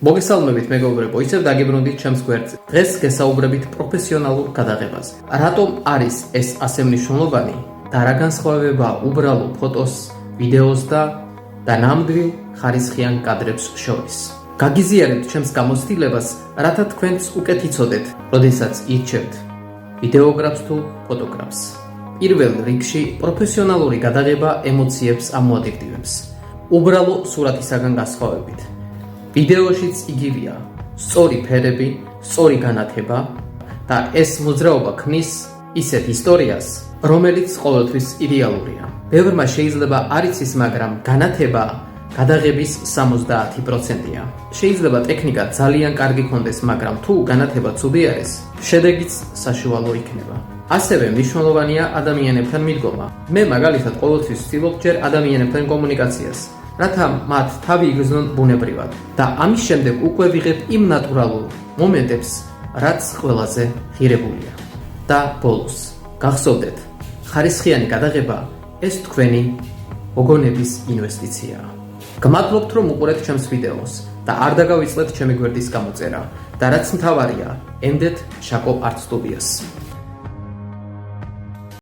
მოგესალმებით მეგობრებო, ისევ დაგიბრუნდით ჩემს გვერდზე. დღეს გესაუბრებით პროფესიონალურ გადაღებაზე. რატომ არის ეს ასე მნიშვნელოვანი და რა განსხვავებაა უბრალო ფოტოს, ვიდეოს და ნამდვილ ხარისხიან კადრებს შორის. გაგიზიარებთ ჩემს გამოცდილებას, რათა თქვენც უკეთ იცოდეთ, როდესაც ირჩევთ ვიდეოგრაფს თუ ფოტოგრაფს. პირველ რიგში პროფესიონალური გადაღება ემოციებს ამოადიქტივებს. უბრალო სურათისაგან განსხვავებით. ვიდეოშიც იგივეა, სწორი ფერები, სწორი განათება და ეს მოძრაობა ქმნის ისეთ ისტორიას, რომელიც ყოველთვის იდეალურია. ბევრმა შეიძლება არ იცის, მაგრამ განათება გადაღების 70%-ია. შეიძლება ტექნიკა ძალიან კარგი ქონდეს, მაგრამ თუ განათება ცუდი არის, შედეგიც საშუალო იქნება. ასევე მნიშვნელოვანია ადამიანებთან მიდგომა. მე მაგალითად ყოველთვის ვცდილობ ჯერ ადამიანებთან კომუნიკაციას, რათა მათ თავი იგრძნონ ბუნებრივად და ამის შემდეგ უკვე ვიღებ იმ ნატურალურ მომენტებს, რაც ყველაზე ღირებულია. და ბოლოს, გახსოვდეთ, ხარისხიანი გადაღება ეს თქვენი მოგონების ინვესტიციაა. გმადლობთ, რომ უყურეთ ჩემს ვიდეოს და არ დაგავიწყდეთ ჩემი გვერდის გამოწერა და რაც მთავარია, ენდეთ შაკო არტ სტუდიოს.